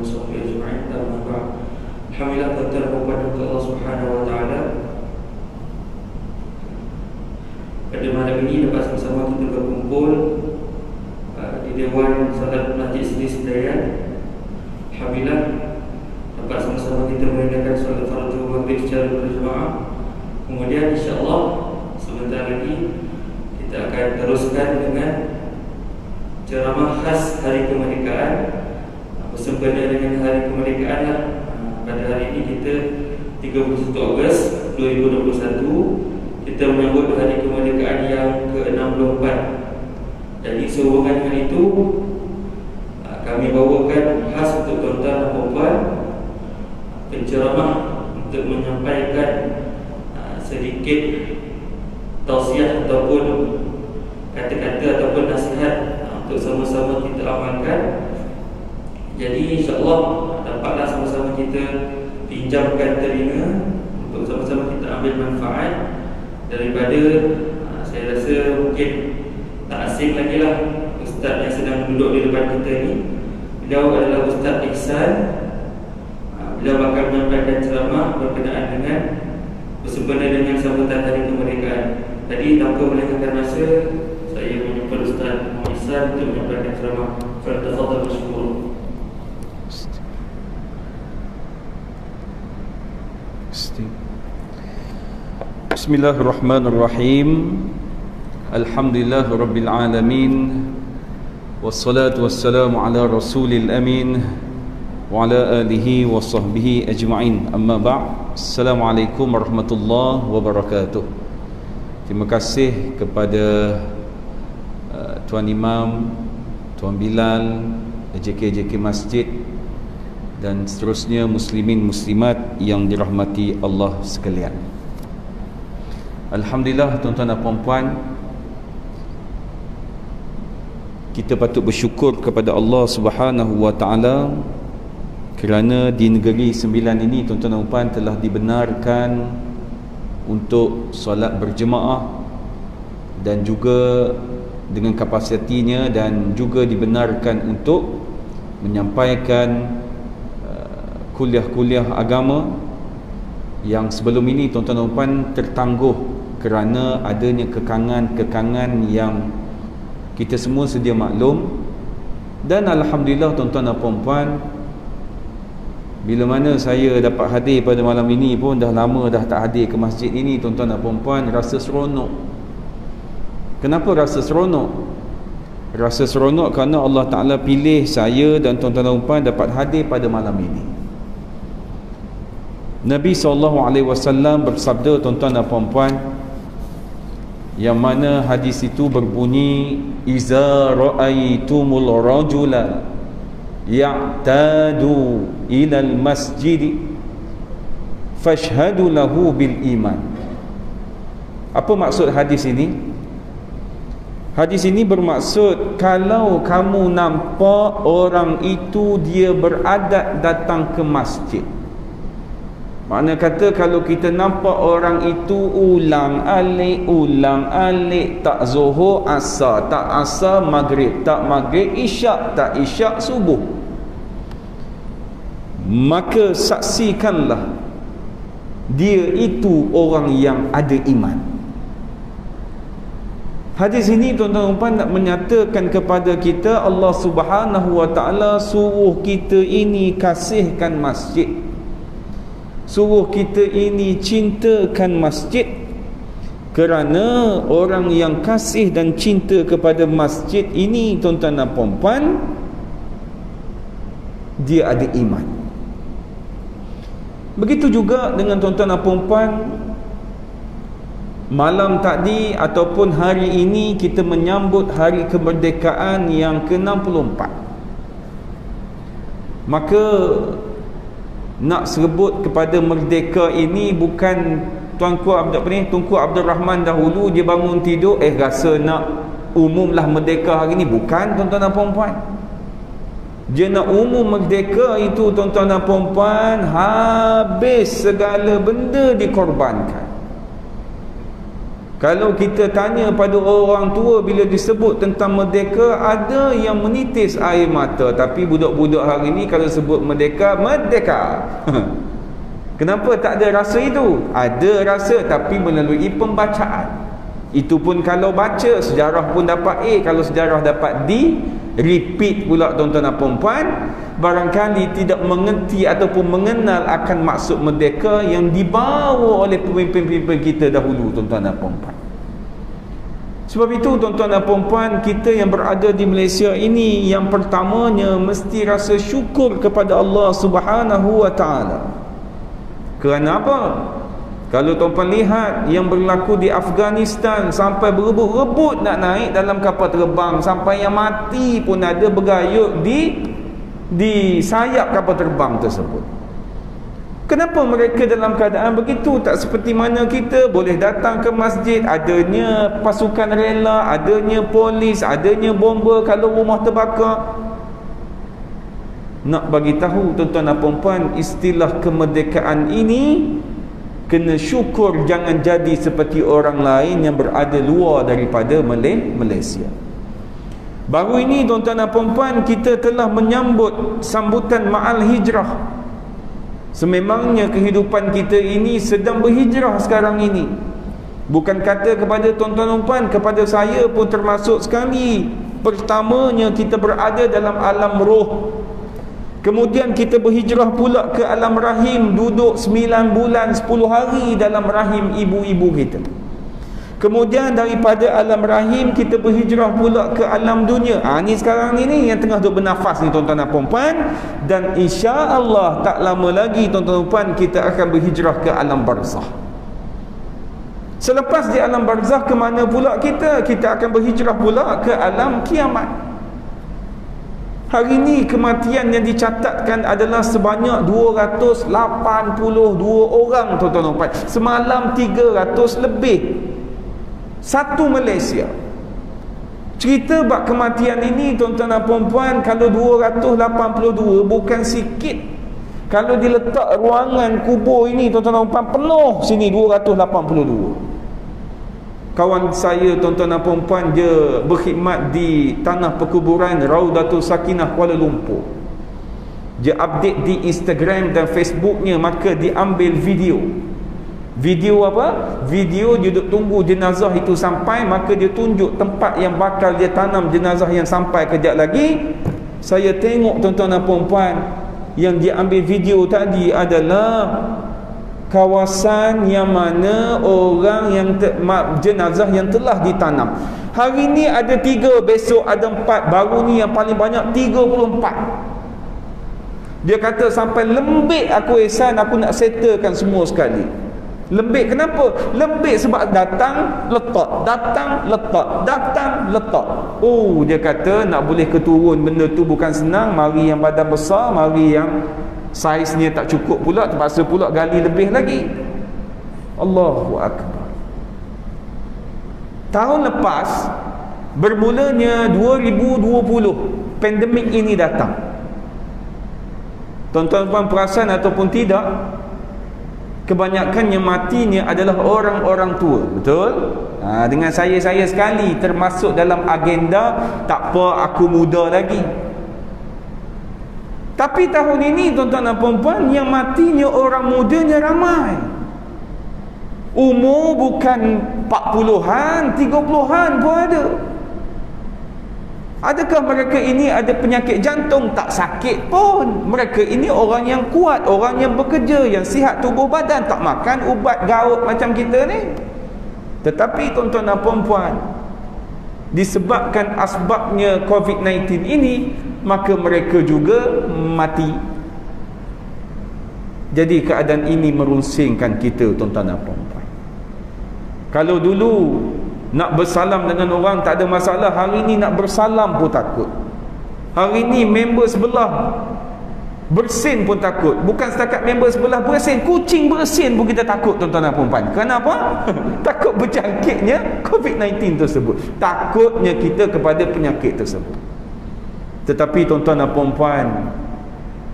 وصحبه أجمعين. أما بعد, alhamdulillah kita kepada Allah Subhanahu wa taala. Pada malam ini dapat sama-sama kita berkumpul di Dewan Salat Masjid Seri Sedayan. Alhamdulillah dapat sama-sama kita menunaikan solat fardu maghrib secara berjemaah. Kemudian insya-Allah sebentar lagi kita akan teruskan dengan ceramah khas Hari Kemerdekaan, bersempena dengan Hari Kemerdekaan lah. Pada hari ini kita 31 Ogos 2021, kita menyambut Hari Kemerdekaan yang ke-64. Jadi sehubungan dengan itu, kami bawakan khas untuk tuan-tuan dan puan penceramah untuk menyampaikan sedikit tausiah ataupun kata-kata ataupun nasihat untuk sama-sama kita amalkan. Jadi insya-Allah dapatlah sama-sama kita pinjamkan telinga untuk sama-sama kita ambil manfaat daripada saya rasa mungkin tak asing lagi lah ustaz yang sedang duduk di depan kita ni. Beliau adalah Ustaz Ihsan. Beliau bakal menyampaikan ceramah berkenaan dengan bersempena dengan sambutan Hari Kemerdekaan. Jadi tanpa melengahkan masa, saya menyupport Ustaz Ihsan untuk menyampaikan ceramah. Fal-tafadhal mashkur. Bismillahirrahmanirrahim. Alhamdulillahirabbil alamin. Wassalatu wassalamu ala rasulil amin wa ala alihi wa sahbihi ajma'in. Amma ba'd. Assalamualaikum warahmatullahi wabarakatuh. Terima kasih kepada Tuan Imam, Tuan Bilal, JK Masjid dan seterusnya muslimin muslimat yang dirahmati Allah sekalian. Alhamdulillah tuan-tuan dan puan-puan, kita patut bersyukur kepada Allah Subhanahu wa taala kerana di negeri sembilan ini tuan-tuan dan puan telah dibenarkan untuk solat berjemaah dan juga dengan kapasitinya, dan juga dibenarkan untuk menyampaikan kuliah-kuliah agama yang sebelum ini tuan-tuan dan puan tertangguh kerana adanya kekangan-kekangan yang kita semua sedia maklum. Dan alhamdulillah tuan-tuan dan puan, bila mana saya dapat hadir pada malam ini pun dah lama dah tak hadir ke masjid ini tuan-tuan dan puan, rasa seronok. Kenapa rasa seronok? Rasa seronok kerana Allah Ta'ala pilih saya dan tuan-tuan dan puan dapat hadir pada malam ini. Nabi SAW bersabda tuan-tuan dan puan, yang mana hadis itu berbunyi, iza ra'aitumul rajula ya'tadu ilal masjid fashhadu lahu bil iman. Apa maksud hadis ini? Hadis ini bermaksud, kalau kamu nampak orang itu dia beradat datang ke masjid, makna kata kalau kita nampak orang itu ulang alik tak zuhur asar, tak asar maghrib, tak maghrib isyak, tak isyak subuh, maka saksikanlah dia itu orang yang ada iman. Hadis ini tuan-tuan dan puan nak menyatakan kepada kita Allah Subhanahu wa taala suruh kita ini kasihkan masjid, suruh kita ini cintakan masjid, kerana orang yang kasih dan cinta kepada masjid ini tuan-tuan dan puan, dia ada iman. Begitu juga dengan tuan-tuan dan puan, malam tadi ataupun hari ini kita menyambut Hari Kemerdekaan yang ke-64. Maka nak sebut kepada merdeka ini bukan Tunku Abdul Rahman dahulu dia bangun tidur rasa nak umumlah merdeka hari ini. Bukan tuan-tuan dan puan-puan. Dia nak umum merdeka itu tuan-tuan dan puan-puan, habis segala benda dikorbankan. Kalau kita tanya pada orang tua bila disebut tentang merdeka, ada yang menitis air mata. Tapi budak-budak hari ni kalau sebut merdeka, merdeka. Kenapa tak ada rasa itu? Ada rasa tapi melalui pembacaan. Itu pun kalau baca, sejarah pun dapat A. Kalau sejarah dapat D, repeat pula tuan-tuan dan puan-puan, barangkali tidak mengerti ataupun mengenal akan maksud merdeka yang dibawa oleh pemimpin-pemimpin kita dahulu, tuan-tuan dan puan-puan. Sebab itu tuan-tuan dan puan-puan, kita yang berada di Malaysia ini, yang pertamanya mesti rasa syukur kepada Allah Subhanahu wa taala. Kerana apa? Kalau tuan-tuan lihat yang berlaku di Afghanistan, sampai berebut-rebut nak naik dalam kapal terbang, sampai yang mati pun ada bergayut di sayap kapal terbang tersebut. Kenapa mereka dalam keadaan begitu? Tak seperti mana kita boleh datang ke masjid, adanya pasukan rela, adanya polis, adanya bomba kalau rumah terbakar. Nak bagi tahu tuan-tuan dan puan-puan, istilah kemerdekaan ini kena syukur, jangan jadi seperti orang lain yang berada luar daripada Malaysia. Baru ini tuan-tuan dan puan-puan, kita telah menyambut sambutan Ma'al Hijrah. Sememangnya kehidupan kita ini sedang berhijrah sekarang ini. Bukan kata kepada tuan-tuan dan puan, kepada saya pun termasuk sekali. Pertamanya kita berada dalam alam roh, kemudian kita berhijrah pula ke alam rahim, duduk 9 bulan 10 hari dalam rahim ibu-ibu kita. Kemudian daripada alam rahim kita berhijrah pula ke alam dunia. Ni sekarang ni yang tengah duduk bernafas ni tuan-tuan dan puan-puan. Dan insya-Allah tak lama lagi tuan-tuan dan puan, kita akan berhijrah ke alam barzakh. Selepas di alam barzakh, ke mana pula kita? Kita akan berhijrah pula ke alam kiamat. Hari ini kematian yang dicatatkan adalah sebanyak 282 orang tuan-tuan dan puan. Semalam 300 lebih. Satu Malaysia. Cerita bab kematian ini tuan-tuan dan puan-puan, kalau 282 bukan sikit. Kalau diletak ruangan kubur ini tuan-tuan dan puan, penuh sini 282. Kawan saya tuan-tuan dan puan-puan, dia berkhidmat di tanah perkuburan Raudatul Sakinah Kuala Lumpur. Dia update di Instagram dan Facebooknya, maka diambil video. Video apa? Video dia duduk tunggu jenazah itu sampai, maka dia tunjuk tempat yang bakal dia tanam jenazah yang sampai. Kejap lagi saya tengok tuan-tuan dan puan-puan, yang dia ambil video tadi adalah kawasan yang mana orang yang jenazah yang telah ditanam. Hari ni ada 3, besok ada 4, baru ni yang paling banyak 34. Dia kata sampai lembik aku ihsan, aku nak settlekan semua sekali. Lembik kenapa? Lembik sebab datang letak, datang letak, datang letak. Oh, dia kata nak boleh keturun benda tu bukan senang. Mari yang badan besar, mari yang saiznya tak cukup pula, terpaksa pula gali lebih lagi. Allahu Akbar. Tahun lepas, bermulanya 2020, pandemik ini datang. Tuan-tuan perasan ataupun tidak, kebanyakan yang matinya adalah orang-orang tua. Betul? Dengan saya sekali termasuk dalam agenda tak apa aku muda lagi. Tapi tahun ini tuan-tuan dan puan-puan, yang matinya orang mudanya ramai. Umur bukan 40-an, 30-an pun ada. Adakah mereka ini ada penyakit jantung? Tak sakit pun. Mereka ini orang yang kuat, orang yang bekerja, yang sihat tubuh badan, tak makan ubat gaut macam kita ni. Tetapi tuan-tuan dan puan-puan, disebabkan asbabnya COVID-19 ini, maka mereka juga mati. Jadi keadaan ini merusingkan kita tuan-tuan dan puan-puan. Kalau dulu nak bersalam dengan orang tak ada masalah, hari ni nak bersalam pun takut. Hari ni member sebelah bersin pun takut. Bukan setakat member sebelah bersin, kucing bersin pun kita takut tuan-tuan dan puan-puan. Kenapa? Takut berjangkitnya COVID-19 tersebut. Takutnya kita kepada penyakit tersebut. Tetapi tuan-tuan dan puan-puan,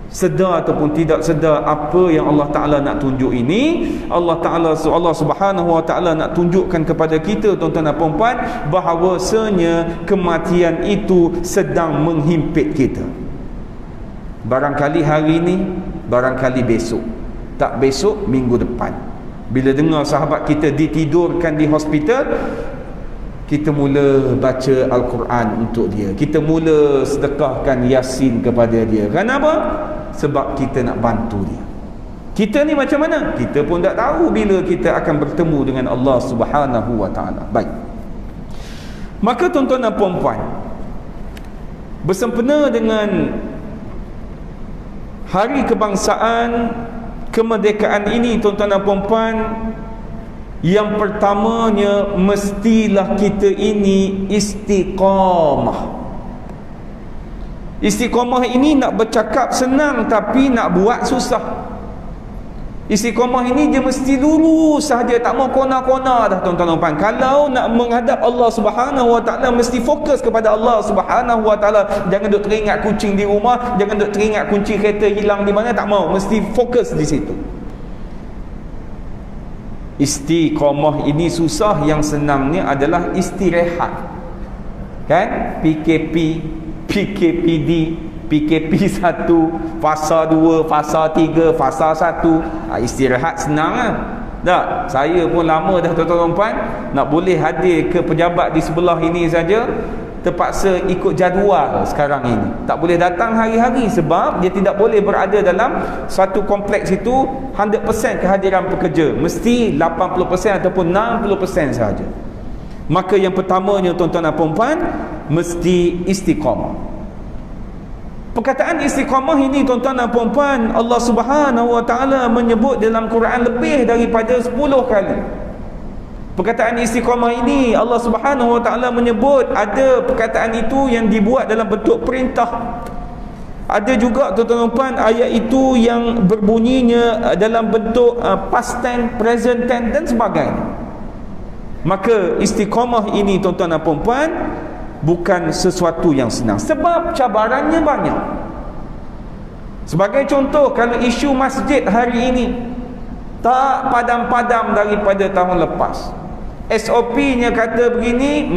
sedar ataupun tidak sedar apa yang Allah Ta'ala nak tunjuk ini, Allah Subhanahu Wa Ta'ala nak tunjukkan kepada kita, tuan-tuan dan puan-puan, bahawasanya kematian itu sedang menghimpit kita. Barangkali hari ini, barangkali besok, tak besok, minggu depan. Bila dengar sahabat kita ditidurkan di hospital, kita mula baca Al-Quran untuk dia, kita mula sedekahkan Yasin kepada dia. Kenapa? Sebab kita nak bantu dia. Kita ni macam mana? Kita pun tak tahu bila kita akan bertemu dengan Allah Subhanahu Wa Ta'ala. Baik, maka tuan-tuan dan puan-puan, bersempena dengan Hari Kebangsaan Kemerdekaan ini, tuan-tuan dan puan-puan, yang pertamanya mestilah kita ini istiqamah. Istiqamah ini nak bercakap senang, tapi nak buat susah. Istiqamah ini dia mesti lurus sahaja, tak mau kona-kona dah, tuan-tuan dan puan. Kalau nak menghadap Allah Subhanahu Wa Ta'ala, mesti fokus kepada Allah Subhanahu Wa Ta'ala. Jangan duk teringat kucing di rumah, jangan duk teringat kunci kereta hilang di mana, tak mau, mesti fokus di situ. Istiqamah ini susah, yang senangnya adalah istirahat. Kan? PKP, PKPD, PKP 1, fasa 2, fasa 3, fasa 1. Istirahat senang lah. Tak? Saya pun lama dah, tuan-tuan dan puan, nak boleh hadir ke pejabat di sebelah ini saja, terpaksa ikut jadual sekarang ini. Tak boleh datang hari-hari sebab dia tidak boleh berada dalam satu kompleks itu 100% kehadiran pekerja. Mesti 80% ataupun 60% sahaja. Maka yang pertamanya, tuan-tuan dan puan-puan, mesti istiqamah. Perkataan istiqamah ini, tuan-tuan dan puan-puan, Allah Subhanahu Wa Ta'ala menyebut dalam Quran lebih daripada 10 kali. Perkataan istiqamah ini Allah Subhanahu Wa Ta'ala menyebut, ada perkataan itu yang dibuat dalam bentuk perintah. Ada juga, tuan-tuan dan puan, ayat itu yang berbunyinya dalam bentuk past tense, present tense dan sebagainya. Maka istiqamah ini, tuan-tuan dan puan, bukan sesuatu yang senang sebab cabarannya banyak. Sebagai contoh, kalau isu masjid hari ini tak padam-padam daripada tahun lepas. SOP-nya kata begini,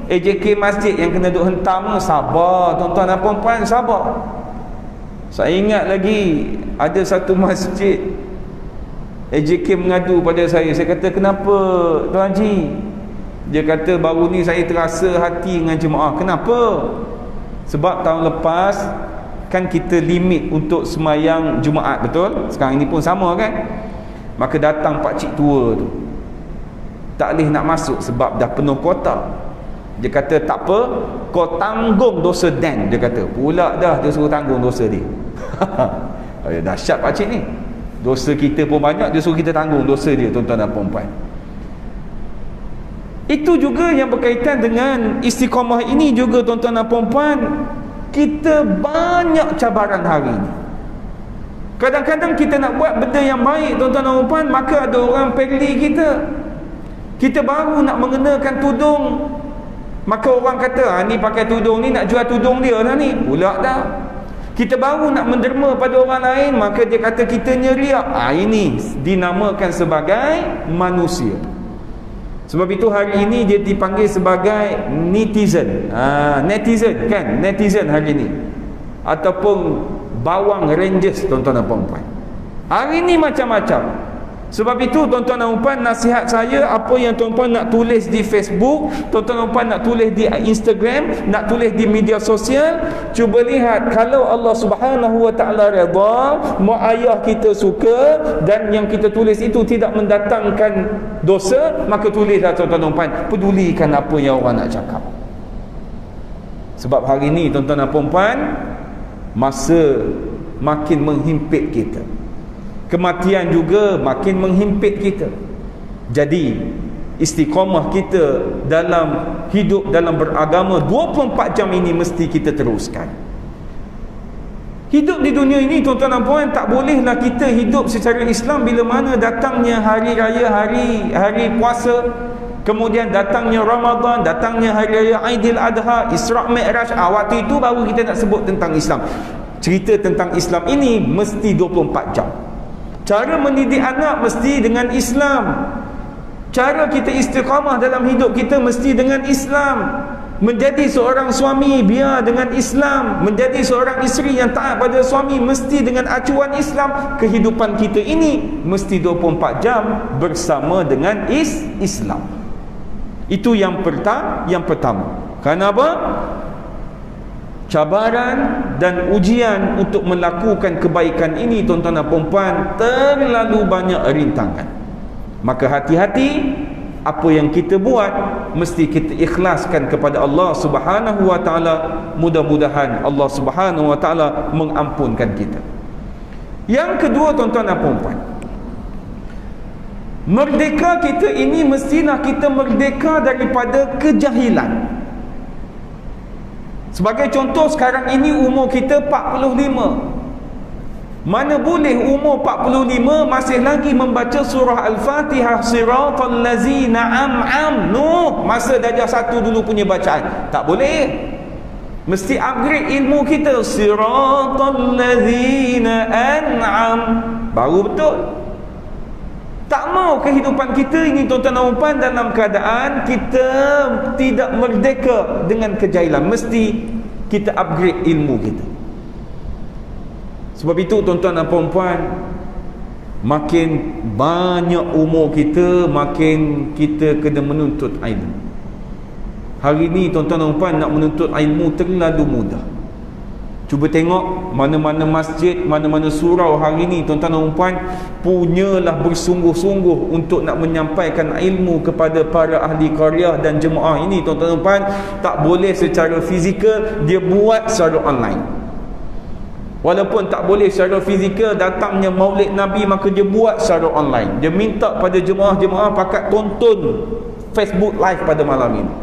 AJK masjid yang kena duk hentam, sabar tuan-tuan dan puan-puan, sabar. Saya ingat lagi ada satu masjid, AJK mengadu pada saya kata, kenapa Tuan Haji? Dia kata, baru ni saya terasa hati dengan jemaah. Kenapa? Sebab tahun lepas kan kita limit untuk semayang Jumaat, betul? Sekarang ini pun sama kan? Maka datang pakcik tua tu, tak boleh nak masuk sebab dah penuh kuota. Dia kata, tak apa, kau tanggung dosa Dan. Dia kata, pula dah dia suruh tanggung dosa dia. Dahsyat pakcik ni. Dosa kita pun banyak, dia suruh kita tanggung dosa dia, tuan-tuan dan puan-puan. Itu juga yang berkaitan dengan istiqamah ini juga, tuan-tuan dan puan-puan. Kita banyak cabaran hari ini. Kadang-kadang kita nak buat benda yang baik, tuan-tuan dan puan, maka ada orang peli kita. Kita baru nak mengenakan tudung, maka orang kata, ni pakai tudung ni nak jual tudung dia lah ni. Pula dah. Kita baru nak menderma pada orang lain, maka dia kata kita nyeriak. Ini dinamakan sebagai manusia. Sebab itu hari ini dia dipanggil sebagai netizen. Netizen kan? Netizen hari ini. Ataupun bawang rangers, tuan-tuan dan puan-puan. Hari ini macam-macam. Sebab itu, tuan-tuan dan puan, nasihat saya, apa yang tuan-puan nak tulis di Facebook, tuan-tuan dan puan nak tulis di Instagram, nak tulis di media sosial, cuba lihat, kalau Allah Subhanahu Wa Ta'ala redha, mak ayah kita suka, dan yang kita tulis itu tidak mendatangkan dosa, maka tulislah, tuan-tuan dan puan. Pedulikan apa yang orang nak cakap. Sebab hari ini, tuan-tuan dan puan, masa makin menghimpit kita, kematian juga makin menghimpit kita. Jadi istiqamah kita dalam hidup, dalam beragama 24 jam ini mesti kita teruskan. Hidup di dunia ini, tuan-tuan dan puan, tak bolehlah kita hidup secara Islam bila mana datangnya hari raya, hari puasa, kemudian datangnya Ramadan, datangnya hari raya Aidil Adha, Isra' Mi'raj, waktu itu baru kita nak sebut tentang Islam. cerita tentang Islam ini mesti 24 jam. Cara mendidik anak mesti dengan Islam. Cara kita istiqamah dalam hidup kita mesti dengan Islam. Menjadi seorang suami biar dengan Islam. Menjadi seorang isteri yang taat pada suami mesti dengan acuan Islam. Kehidupan kita ini mesti 24 jam bersama dengan Islam. Itu yang pertama. Kenapa? Cabaran dan ujian untuk melakukan kebaikan ini, tuan-tuan dan puan-puan, terlalu banyak rintangan. Maka hati-hati, apa yang kita buat mesti kita ikhlaskan kepada Allah Subhanahu wa taala. Mudah-mudahan Allah Subhanahu wa taala mengampunkan kita. Yang kedua, tuan-tuan dan puan-puan, merdeka kita ini mestilah kita merdeka daripada kejahilan. Sebagai contoh, sekarang ini umur kita 45. Mana boleh umur 45 masih lagi membaca surah Al-Fatihah, siratal ladzina an'am. Masa darjah 1 dulu punya bacaan. Tak boleh. Mesti upgrade ilmu kita, siratal ladzina an'am, baru betul. Tak mau kehidupan kita ini, tuan-tuan dan puan, dalam keadaan kita tidak merdeka dengan kejahilan. Mesti kita upgrade ilmu kita. Sebab itu, tuan-tuan dan puan, makin banyak umur kita, makin kita kena menuntut ilmu. Hari ini, tuan-tuan dan puan, nak menuntut ilmu terlalu mudah. Cuba tengok mana-mana masjid, mana-mana surau hari ini, tuan-tuan dan puan, punyalah bersungguh-sungguh untuk nak menyampaikan ilmu kepada para ahli qaryah dan jemaah ini, tuan-tuan dan puan. Tak boleh secara fizikal, dia buat secara online. Walaupun tak boleh secara fizikal, datangnya Maulid Nabi, maka dia buat secara online. Dia minta pada jemaah-jemaah pakat tonton Facebook live pada malam ini.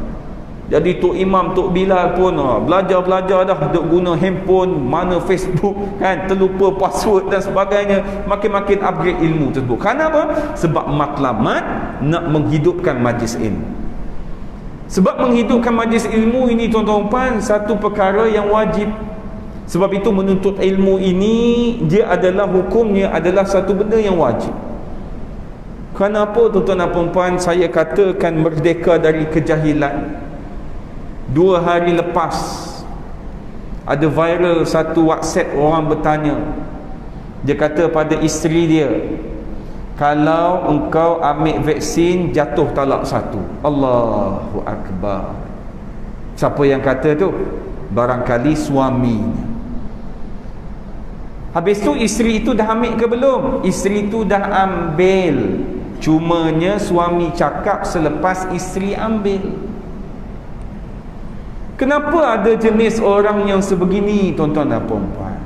Jadi Tok Imam, Tok Bilal pun belajar-belajar dah, duk guna handphone, mana Facebook kan, terlupa password dan sebagainya. Makin-makin upgrade ilmu tersebut. Kenapa? Sebab matlamat nak menghidupkan majlis ilmu. Sebab menghidupkan majlis ilmu ini, tuan-tuan puan, satu perkara yang wajib. Sebab itu menuntut ilmu ini, dia adalah hukumnya adalah satu benda yang wajib. Kenapa, tuan-tuan dan puan-puan, saya katakan merdeka dari kejahilan? 2 hari lepas ada viral satu WhatsApp, orang bertanya, dia kata pada isteri dia, kalau engkau ambil vaksin jatuh talak 1. Allahu Akbar. Siapa yang kata tu? Barangkali suaminya. Habis tu isteri itu dah ambil ke belum? Isteri itu dah ambil. Cumanya suami cakap selepas isteri ambil. Kenapa ada jenis orang yang sebegini, tuan-tuan dan puan-puan?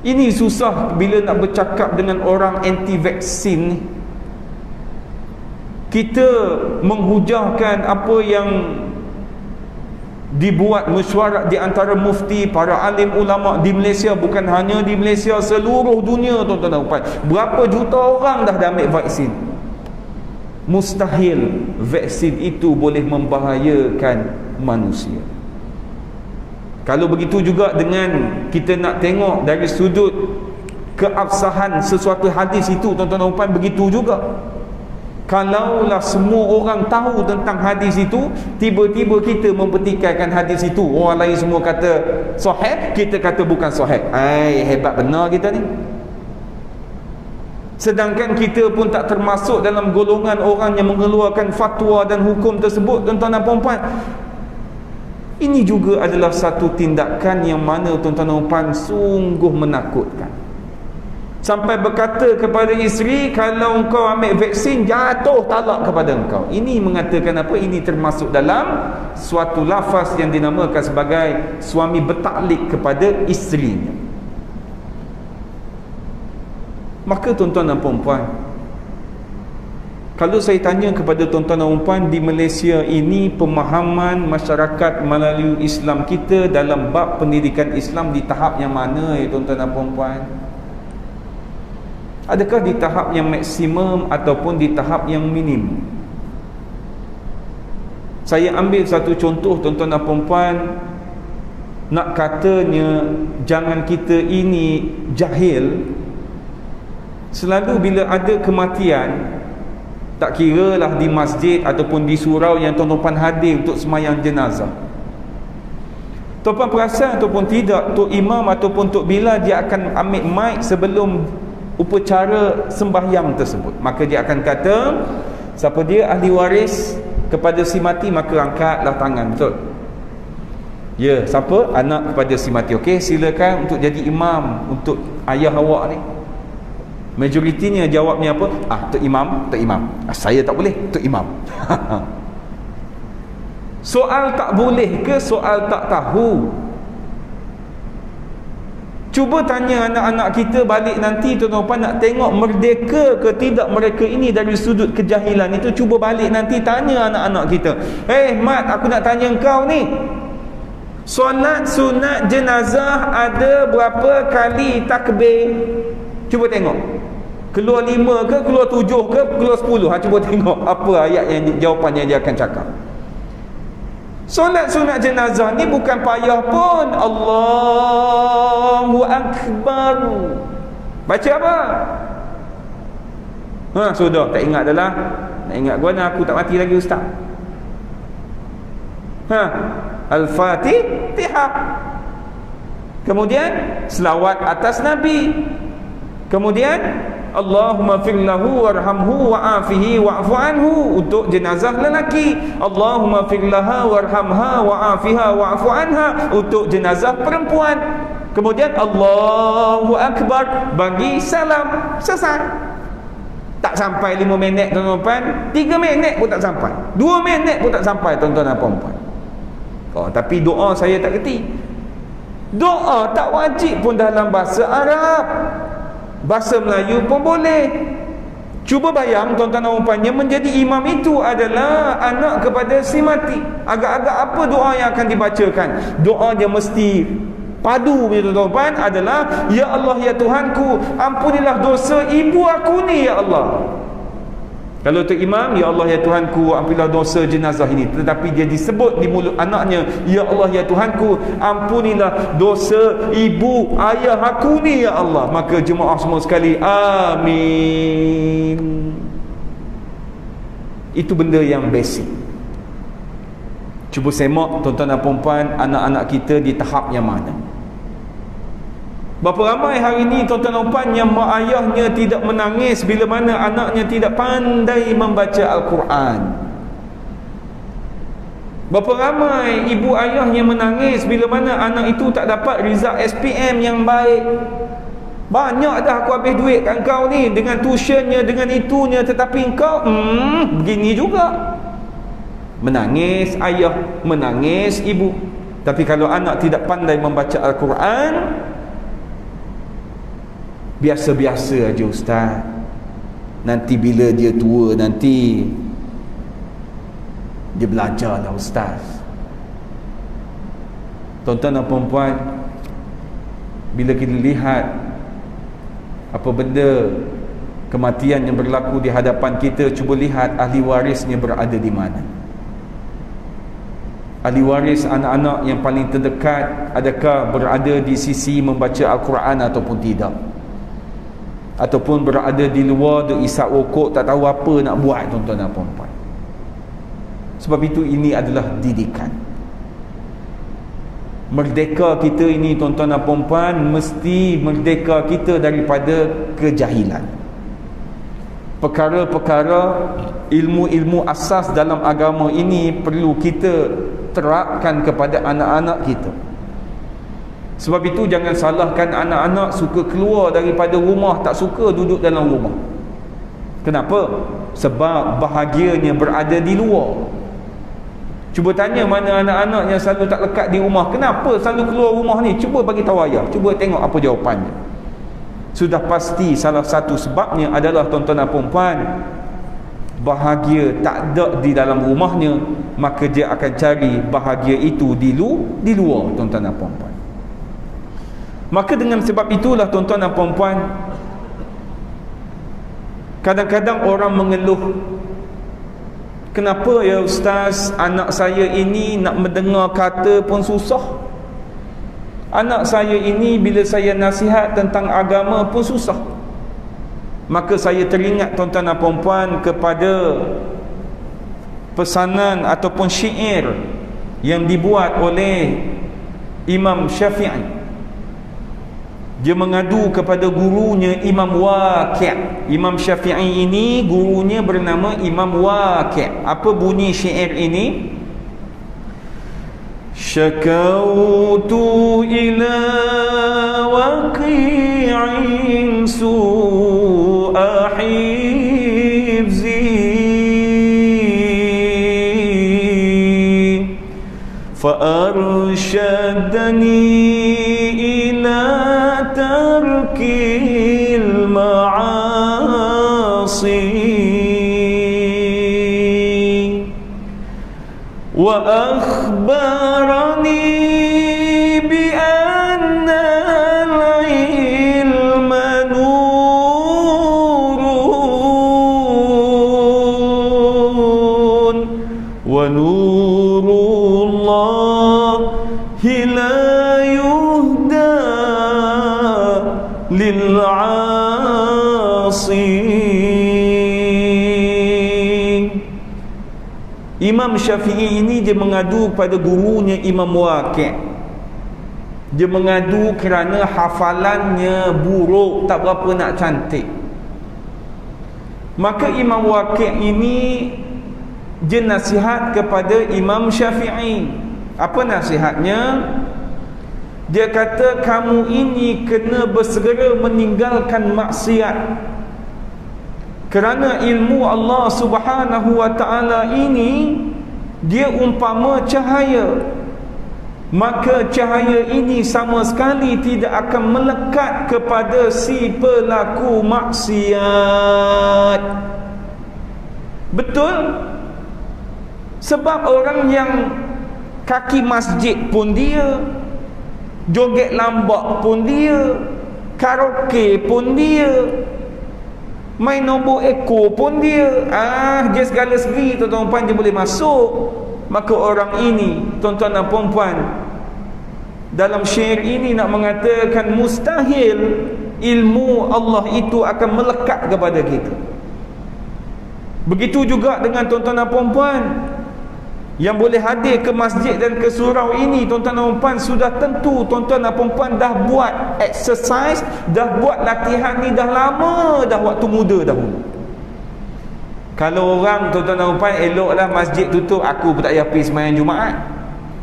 Ini susah bila nak bercakap dengan orang anti vaksin ni. Kita menghujahkan apa yang dibuat mesyuarat di antara mufti, para alim ulama di Malaysia, bukan hanya di Malaysia, seluruh dunia, tuan-tuan dan puan. Berapa juta orang dah ambil vaksin. Mustahil vaksin itu boleh membahayakan manusia. Kalau begitu juga dengan kita nak tengok dari sudut keabsahan sesuatu hadis itu, tuan-tuan dan puan, begitu juga. Kalaulah semua orang tahu tentang hadis itu, tiba-tiba kita mempertikaikan hadis itu, orang lain semua kata sahih, kita kata bukan sahih. Hebat benar kita ni. Sedangkan kita pun tak termasuk dalam golongan orang yang mengeluarkan fatwa dan hukum tersebut, tuan-tuan dan puan-puan. Ini juga adalah satu tindakan yang mana, tuan-tuan dan puan, sungguh menakutkan. Sampai berkata kepada isteri, kalau engkau ambil vaksin jatuh talak kepada engkau. Ini mengatakan apa? Ini termasuk dalam suatu lafaz yang dinamakan sebagai suami bertaklid kepada isterinya. Maka tuan-tuan dan puan-puan, kalau saya tanya kepada tuan-tuan dan puan, di Malaysia ini pemahaman masyarakat melalui Islam kita dalam bab pendidikan Islam di tahap yang mana, tuan-tuan dan puan-puan? Adakah di tahap yang maksimum ataupun di tahap yang minim? Saya ambil satu contoh, tuan-tuan dan puan-puan. nak katanya jangan kita ini jahil, selalu bila ada kematian, tak kira lah di masjid ataupun di surau yang tuan-tuan hadir untuk semayang jenazah, tuan-tuan perasan ataupun tidak, Tok Imam ataupun Tok Bilal dia akan ambil mic sebelum upacara sembahyang tersebut. Maka dia akan kata, siapa dia ahli waris kepada si mati, maka angkatlah tangan. Betul? Ya, siapa? Anak kepada si mati. Okey, silakan untuk jadi imam untuk ayah awak ni. Majoritinya jawabnya apa? Tok Imam, Tok Imam. Saya tak boleh, Tok Imam. Soal tak boleh ke soal tak tahu? Cuba tanya anak-anak kita balik nanti, tuan-tuan nak tengok merdeka ke tidak mereka ini dari sudut kejahilan itu. Cuba balik nanti tanya anak-anak kita, Mat, aku nak tanya engkau ni, solat sunat jenazah ada berapa kali takbir? Cuba tengok, keluar 5 ke, keluar 7 ke, keluar 10? Cuba tengok apa ayat yang jawapan yang dia akan cakap. Solat sunat jenazah ni bukan payah pun. Allahu Akbar. Baca apa? Sudah, tak ingat dah lah. Nak ingat gua nak aku tak mati lagi ustaz. Al-Fatihah. Kemudian selawat atas Nabi. Kemudian Allahumma fir lahu warhamhu wa'afihi wa'fu anhu untuk jenazah lelaki. Allahumma fir laha warhamha wa'afiha wa'fu anha untuk jenazah perempuan. Kemudian Allahu Akbar, bagi salam, selesai. Tak sampai 5 minit tuan-tuan, 3 minit pun tak sampai, 2 minit pun tak sampai tuan-tuan dan puan-puan. Tapi doa saya tak kerti. Doa tak wajib pun dalam bahasa Arab, bahasa Melayu pun boleh. Cuba bayang tuan-tuan dan puan, yang menjadi imam itu adalah anak kepada si mati. Agak-agak apa doa yang akan dibacakan? Doanya mesti padu punya tuan-tuan adalah, ya Allah ya Tuhanku, ampunilah dosa ibu aku ni ya Allah. Kalau tu imam, ya Allah ya Tuhanku, ampunilah dosa jenazah ini, tetapi dia disebut di mulut anaknya, ya Allah ya Tuhanku, ampunilah dosa ibu ayah aku ni ya Allah. Maka jemaah semua sekali, amin. Itu benda yang basic. Cuba semak tuan-tuan dan puan-puan, anak-anak kita di tahap yang mana. Berapa ramai hari ini tuan-tuan dan puan yang mak ayahnya tidak menangis bila mana anaknya tidak pandai membaca Al-Quran. Berapa ramai ibu ayah yang menangis bila mana anak itu tak dapat result SPM yang baik. Banyak dah aku habis duit kat kau ni dengan tuitionnya, dengan itunya, tetapi kau begini juga. Menangis ayah, menangis ibu. Tapi kalau anak tidak pandai membaca Al-Quran, biasa-biasa aja ustaz. Nanti bila dia tua, nanti dia belajar lah ustaz. Tuan-tuan dan puan-puan, bila kita lihat apa benda kematian yang berlaku di hadapan kita, cuba lihat ahli warisnya berada di mana. Ahli waris anak-anak yang paling terdekat, adakah berada di sisi membaca Al-Quran ataupun tidak? Ataupun berada di luar, duk isap rokok, tak tahu apa nak buat tuan-tuan dan puan-puan. Sebab itu ini adalah didikan. Merdeka kita ini tuan-tuan dan puan-puan, mesti merdeka kita daripada kejahilan. Perkara-perkara ilmu-ilmu asas dalam agama ini perlu kita terapkan kepada anak-anak kita. Sebab itu jangan salahkan anak-anak suka keluar daripada rumah, tak suka duduk dalam rumah. Kenapa? Sebab bahagianya berada di luar. Cuba tanya mana anak-anak yang selalu tak lekat di rumah, kenapa selalu keluar rumah ni? Cuba bagi tahu ayah, cuba tengok apa jawapannya. Sudah pasti salah satu sebabnya adalah tuan-tuan dan puan-puan, bahagia tak ada di dalam rumahnya, maka dia akan cari bahagia itu di luar tuan-tuan dan puan-puan. Maka dengan sebab itulah tuan-tuan dan puan-puan, kadang-kadang orang mengeluh, kenapa ya ustaz, anak saya ini nak mendengar kata pun susah. Anak saya ini bila saya nasihat tentang agama pun susah. Maka saya teringat tuan-tuan dan puan kepada pesanan ataupun syair yang dibuat oleh Imam Syafi'i. Dia mengadu kepada gurunya Imam Waqi'. Imam Syafi'i ini gurunya bernama Imam Waqi'. Apa bunyi syair ini? Syakautu ila waqi'in su'a hifzi فأرشدني إلى ترك المعاصي وأخبرني بأن العلم نور ونور الله لا يهدى للعاصي. Imam Syafi'i ini dia mengadu pada gurunya Imam Waqi'. Dia mengadu kerana hafalannya buruk, tak berapa nak cantik. Maka Imam Waqi' ini dia nasihat kepada Imam Syafi'i. Apa nasihatnya? Dia kata kamu ini kena bersegera meninggalkan maksiat, kerana ilmu Allah Subhanahu wa ta'ala ini dia umpama cahaya. Maka cahaya ini sama sekali tidak akan melekat kepada si pelaku maksiat. Betul? Sebab orang yang kaki masjid pun dia, joget lambak pun dia, karaoke pun dia, main nombor ekor pun dia, dia segala segi tuan-tuan puan dia boleh masuk. Maka orang ini tuan-tuan dan puan-puan dalam syair ini nak mengatakan mustahil ilmu Allah itu akan melekat kepada kita. Begitu juga dengan tuan-tuan dan puan-puan yang boleh hadir ke masjid dan ke surau ini, tuan-tuan dan puan, sudah tentu tuan-tuan dan puan dah buat exercise, dah buat latihan ni dah lama, dah waktu muda dahulu. Kalau orang tuan-tuan dan puan, eloklah masjid tutup, aku pun tak payah pergi sembahyang Jumaat.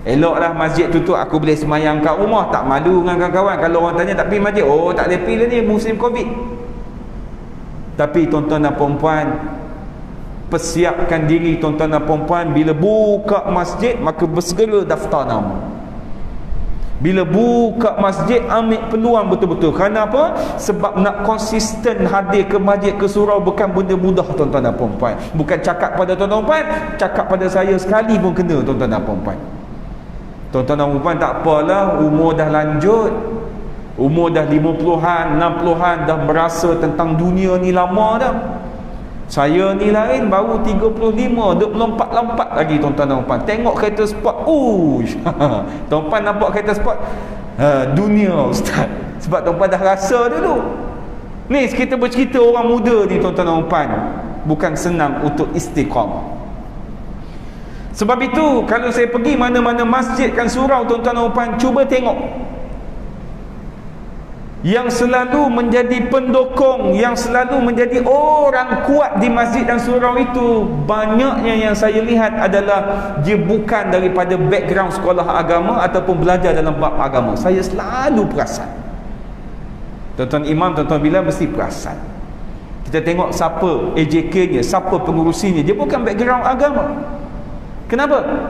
Eloklah masjid tutup, aku boleh sembahyang kat rumah, tak malu dengan kawan-kawan. Kalau orang tanya tak pergi masjid, oh tak boleh pergi lah ni, musim Covid. Tapi tuan-tuan dan puan, persiapkan diri tuan-tuan dan puan-puan, bila buka masjid maka bersegera daftar nama. Bila buka masjid ambil peluang betul-betul. Kenapa? Sebab nak konsisten hadir ke masjid, ke surau bukan benda mudah tuan-tuan dan puan-puan. Bukan cakap pada tuan-tuan dan puan, cakap pada saya sekali pun kena tuan-tuan dan puan-puan. Tuan-tuan dan puan tak apalah, umur dah lanjut, umur dah 50-an, 60-an, dah berasa tentang dunia ni lama dah. Saya ni lain baru 35, duk melompat-lompat lagi tuan-tuan dan puan. Tengok kereta sport, tuan-puan nampak kereta sport, dunia ustaz. Sebab tuan-puan dah rasa dulu. Ni kita bercerita orang muda ni tuan-tuan dan puan, bukan senang untuk istiqamah. Sebab itu kalau saya pergi mana-mana masjid kan surau tuan-tuan dan puan, cuba tengok yang selalu menjadi pendukung, yang selalu menjadi orang kuat di masjid dan surau itu, banyaknya yang saya lihat adalah dia bukan daripada background sekolah agama ataupun belajar dalam bab agama. Saya selalu perasan, tuan-tuan imam, tuan-tuan Bilal mesti perasan. Kita tengok siapa AJK-nya, siapa pengurusinya, dia bukan background agama. Kenapa?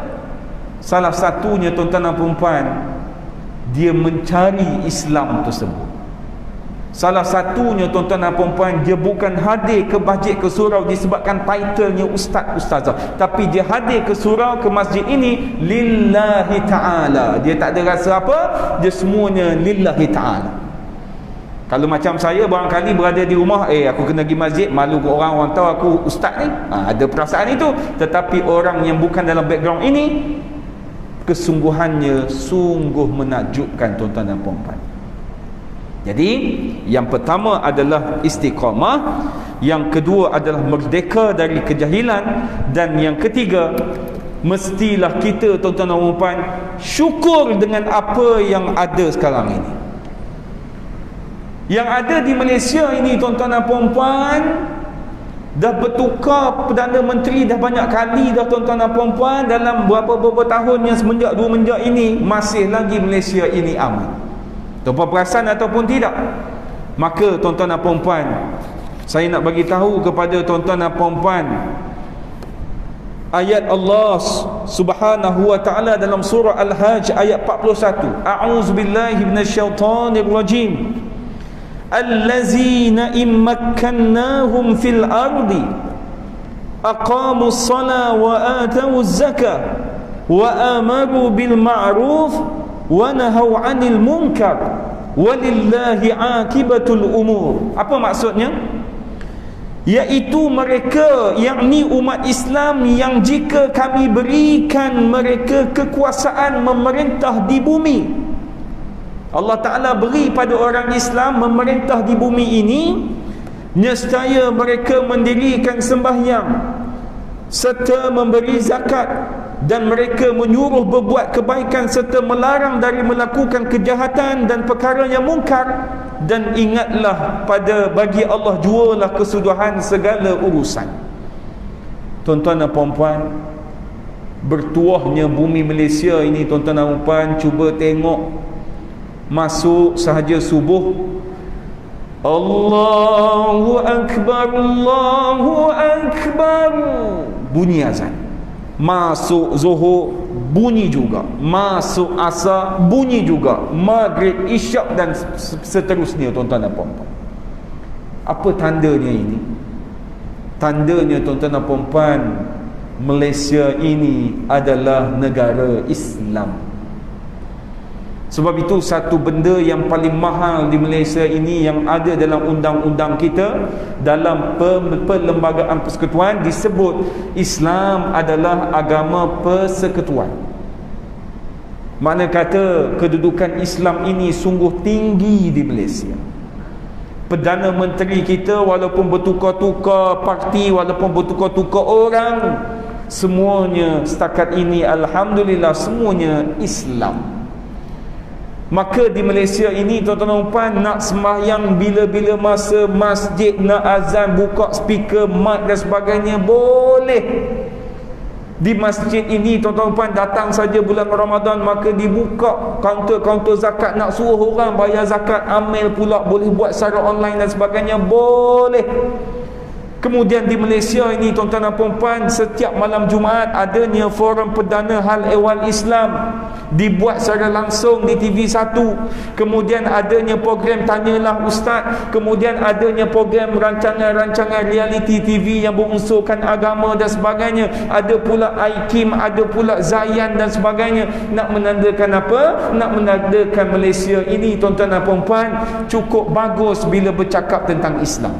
Salah satunya tuan-tuan dan puan, dia mencari Islam tersebut. Salah satunya tuan-tuan dan puan, dia bukan hadir ke masjid, ke surau disebabkan titlenya ustaz, ustazah, tapi dia hadir ke surau, ke masjid ini lillahi ta'ala. Dia tak ada rasa apa, dia semuanya lillahi ta'ala. Kalau macam saya barangkali berada di rumah, aku kena pergi masjid, malu ke orang tahu aku ustaz ni, ada perasaan itu. Tetapi orang yang bukan dalam background ini, kesungguhannya sungguh menakjubkan tuan-tuan dan puan-puan. Jadi yang pertama adalah istiqamah, yang kedua adalah merdeka dari kejahilan, dan yang ketiga mestilah kita tuan-tuan dan puan-puan syukur dengan apa yang ada sekarang ini. Yang ada di Malaysia ini tuan-tuan dan puan-puan, dah bertukar Perdana Menteri dah banyak kali dah tuan-tuan dan puan-puan. Dalam beberapa tahun yang semenjak 2 menjak ini, masih lagi Malaysia ini aman. Tuan-tuan perasan ataupun tidak? Maka tuan-tuan dan puan-puan, saya nak bagi tahu kepada tuan-tuan dan puan-puan ayat Allah Subhanahu wa taala dalam surah Al-Hajj ayat 41. A'udzubillahi minasyaitonirrajim. Allazina immakkannahum fil ardi aqamus shalah wa atawuz zakah wa amaru bil ma'ruf wa nahaw 'anil munkar walillahi 'aqibatul umur. Apa maksudnya? Iaitu mereka, yakni umat Islam, yang jika kami berikan mereka kekuasaan memerintah di bumi, Allah Ta'ala beri pada orang Islam memerintah di bumi ini, nescaya mereka mendirikan sembahyang serta memberi zakat, dan mereka menyuruh berbuat kebaikan serta melarang dari melakukan kejahatan dan perkara yang mungkar. Dan ingatlah pada bagi Allah jualah kesudahan segala urusan. Tuan-tuan dan puan-puan, bertuahnya bumi Malaysia ini tuan-tuan dan puan-puan, cuba tengok masuk sahaja subuh, Allahu Akbar, Allahu Akbar, bunyi azan. Masuk zuhur bunyi juga, masuk asar bunyi juga, maghrib, isyak dan seterusnya tuan-tuan dan puan-puan. Apa tandanya ini? Tandanya tuan-tuan dan puan-puan, Malaysia ini adalah negara Islam. Sebab itu satu benda yang paling mahal di Malaysia ini yang ada dalam undang-undang kita, dalam perlembagaan persekutuan disebut Islam adalah agama persekutuan. Makna kata kedudukan Islam ini sungguh tinggi di Malaysia. Perdana Menteri kita walaupun bertukar-tukar parti, walaupun bertukar-tukar orang, semuanya setakat ini alhamdulillah semuanya Islam. Maka di Malaysia ini tuan-tuan dan puan, nak sembahyang bila-bila masa, masjid nak azan, buka speaker, mic dan sebagainya, boleh. Di masjid ini tuan-tuan dan puan, datang saja bulan Ramadan maka dibuka kaunter-kaunter zakat, nak suruh orang bayar zakat, amil pula, boleh buat secara online dan sebagainya, boleh. Kemudian di Malaysia ini tuan-tuan dan puan-puan, setiap malam Jumaat adanya forum perdana hal ehwal Islam, dibuat secara langsung di TV1. Kemudian adanya program Tanyalah Ustaz, kemudian adanya program rancangan-rancangan reality TV yang berunsurkan agama dan sebagainya. Ada pula IKIM, ada pula Zayan dan sebagainya. Nak menandakan apa? Nak menandakan Malaysia ini tuan-tuan dan puan-puan cukup bagus bila bercakap tentang Islam.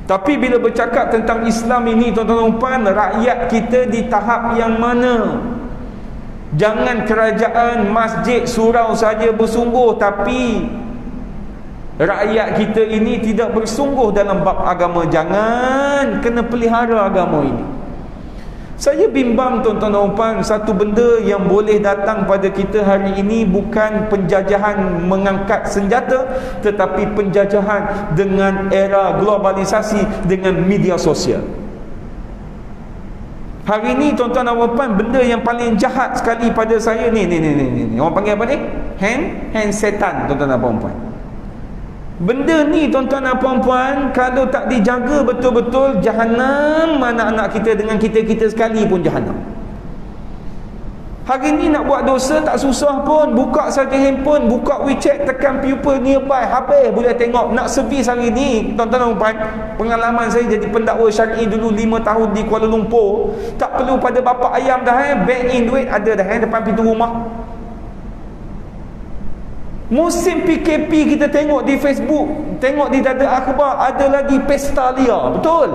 Tapi bila bercakap tentang Islam ini tuan-tuan dan puan, rakyat kita di tahap yang mana? Jangan kerajaan, masjid, surau saja bersungguh, tapi rakyat kita ini tidak bersungguh dalam bab agama. Jangan, kena pelihara agama ini. Saya bimbang tuan-tuan dan puan, satu benda yang boleh datang pada kita hari ini bukan penjajahan mengangkat senjata, tetapi penjajahan dengan era globalisasi, dengan media sosial. Hari ini tuan-tuan dan puan, benda yang paling jahat sekali pada saya ni orang panggil apa ni? Hand setan tuan-tuan dan puan. Benda ni tuan-tuan dan puan-puan, kalau tak dijaga betul-betul, jahanam anak-anak kita dengan kita-kita sekali pun jahanam. Hari ni nak buat dosa tak susah pun, buka saja handphone, buka WeChat, tekan people nearby, habis boleh tengok. Nak servis hari ni tuan-tuan dan puan, pengalaman saya jadi pendakwa syar'i dulu 5 tahun di Kuala Lumpur, tak perlu pada bapa ayam dah, bank in duit ada dah depan pintu rumah. Musim PKP kita tengok di Facebook, tengok di dada akhbar, ada lagi pesta liar. Betul?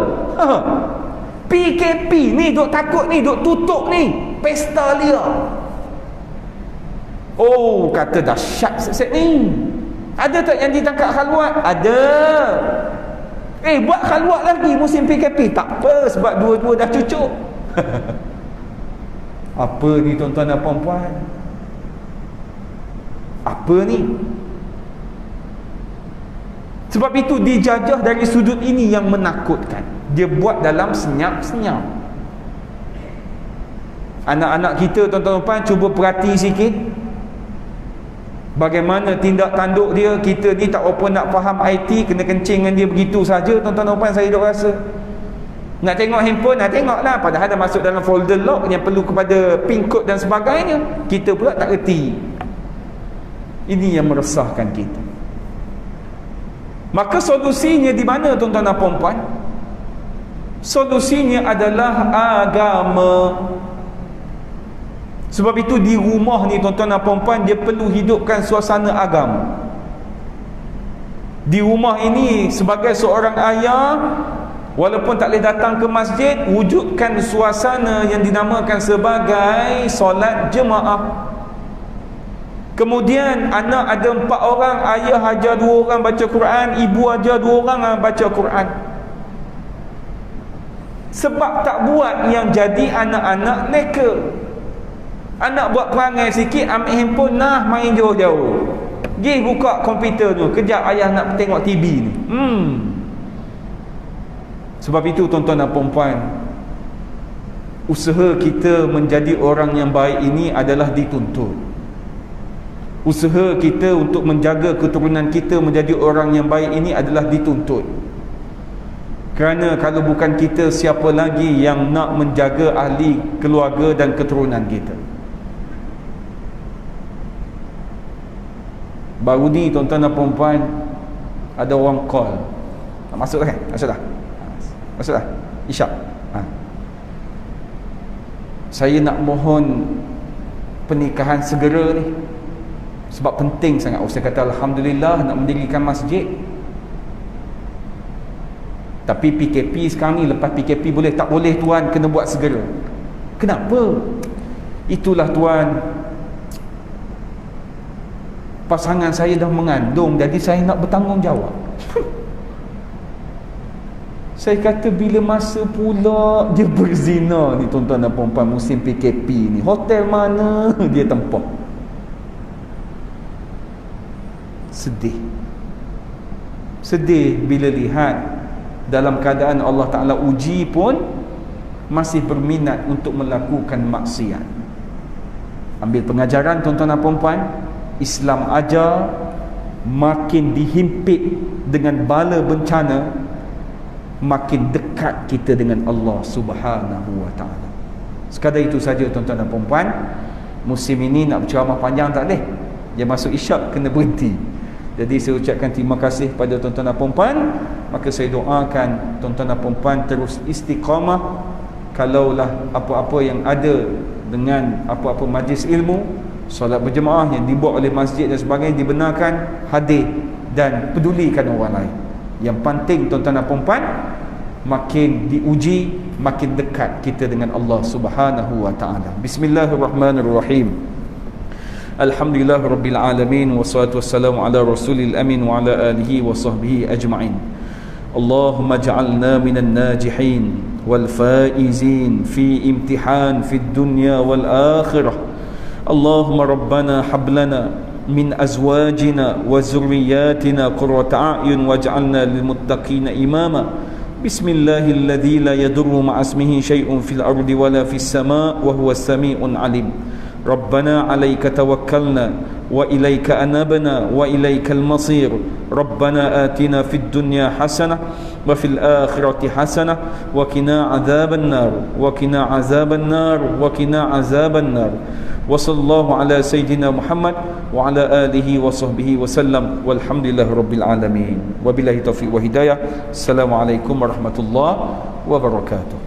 PKP ni duk takut ni, duk tutup ni. pesta liar. Oh, kata dahsyat set ni. Ada tak yang ditangkap khalwat? Ada. Buat khalwat lagi musim PKP. Tak apa, sebab dua-dua dah cucuk. Apa ni tuan-tuan dan puan-puan? Apa ni? Sebab itu dijajah dari sudut ini yang menakutkan. Dia buat dalam senyap-senyap. Anak-anak kita tuan-tuan dan puan cuba perhati sikit bagaimana tindak tanduk dia. Kita ni tak apa nak faham IT, kena kencing dengan dia begitu saja tuan-tuan dan puan. Saya duk rasa nak tengok handphone, nak tengoklah, padahal dah masuk dalam folder lock yang perlu kepada pin code dan sebagainya. Kita pula tak reti. Ini yang meresahkan kita. Maka solusinya di mana tuan-tuan dan puan-puan? Solusinya adalah agama. Sebab itu di rumah ni tuan-tuan dan puan-puan, dia perlu hidupkan suasana agama. Di rumah ini sebagai seorang ayah, walaupun tak boleh datang ke masjid, wujudkan suasana yang dinamakan sebagai solat jemaah. Kemudian anak ada 4 orang, ayah ajar 2 orang baca Quran, ibu ajar 2 orang baca Quran. Sebab tak buat yang jadi anak-anak neka. Anak buat perangai sikit, ambil handphone, nah main jauh-jauh. Pergi buka komputer tu, kejap ayah nak tengok TV ni. Sebab itu tuan-tuan dan puan-puan, usaha kita menjadi orang yang baik ini adalah dituntut. Usaha kita untuk menjaga keturunan kita menjadi orang yang baik ini adalah dituntut. Kerana kalau bukan kita, siapa lagi yang nak menjaga ahli keluarga dan keturunan kita? Baru ni tuan-tuan dan puan-puan, ada orang call. Masuk kan? Masuk dah? Masuk dah? Isyak? Saya nak mohon pernikahan segera ni, sebab penting sangat. Saya kata Alhamdulillah nak mendirikan masjid. Tapi PKP sekarang ni, lepas PKP boleh tak boleh tuan, kena buat segera. Kenapa? Itulah tuan, pasangan saya dah mengandung, jadi saya nak bertanggungjawab. Saya kata bila masa pula dia berzina ni tuan-tuan dan puan-puan, musim PKP ni, hotel mana dia tempat? Sedih bila lihat dalam keadaan Allah Ta'ala uji pun masih berminat untuk melakukan maksiat. Ambil pengajaran tuan-tuan dan puan-puan, Islam ajar makin dihimpit dengan bala bencana, makin dekat kita dengan Allah Subhanahu wa Ta'ala. Sekadar itu saja tuan-tuan dan puan-puan. Musim ini nak berceramah panjang tak boleh, dia masuk isyak kena berhenti. Jadi saya ucapkan terima kasih pada tuan-tuan dan puan-puan. Maka saya doakan tuan-tuan dan puan-puan terus istiqamah. Kalaulah apa-apa yang ada dengan apa-apa majlis ilmu, solat berjemaah yang dibuat oleh masjid dan sebagainya dibenarkan, hadir dan pedulikan orang lain. Yang penting tuan-tuan dan puan-puan, makin diuji, makin dekat kita dengan Allah Subhanahu wa Ta'ala. Bismillahirrahmanirrahim. Alhamdulillah Rabbil Alamin, wassalatu wassalamu ala Rasulil Amin wa ala alihi wa sahbihi ajma'in. Allahumma ja'alna minan najihin wal faizin fi imtihan fid dunya wal akhirah. Allahumma rabbana hablana min azwajina wa zurriyatina qurrata a'yun waj'alna lil muttaqina imama. Bismillahilladzi la yadurru ma'asmihi syai'un fil ardi wala fis sama' wa huwas sami'un alim. ربنا عليك توكلنا وإليك أنبنا وإليك المصير ربنا آتنا في الدنيا حسنة وفي الآخرة حسنة وقنا عذاب النار وقنا عذاب النار وقنا عذاب النار وصلى الله على سيدنا محمد وعلى آله وصحبه وسلم والحمد لله رب العالمين وبالله توفيق وهداية. السلام عليكم ورحمة الله وبركاته.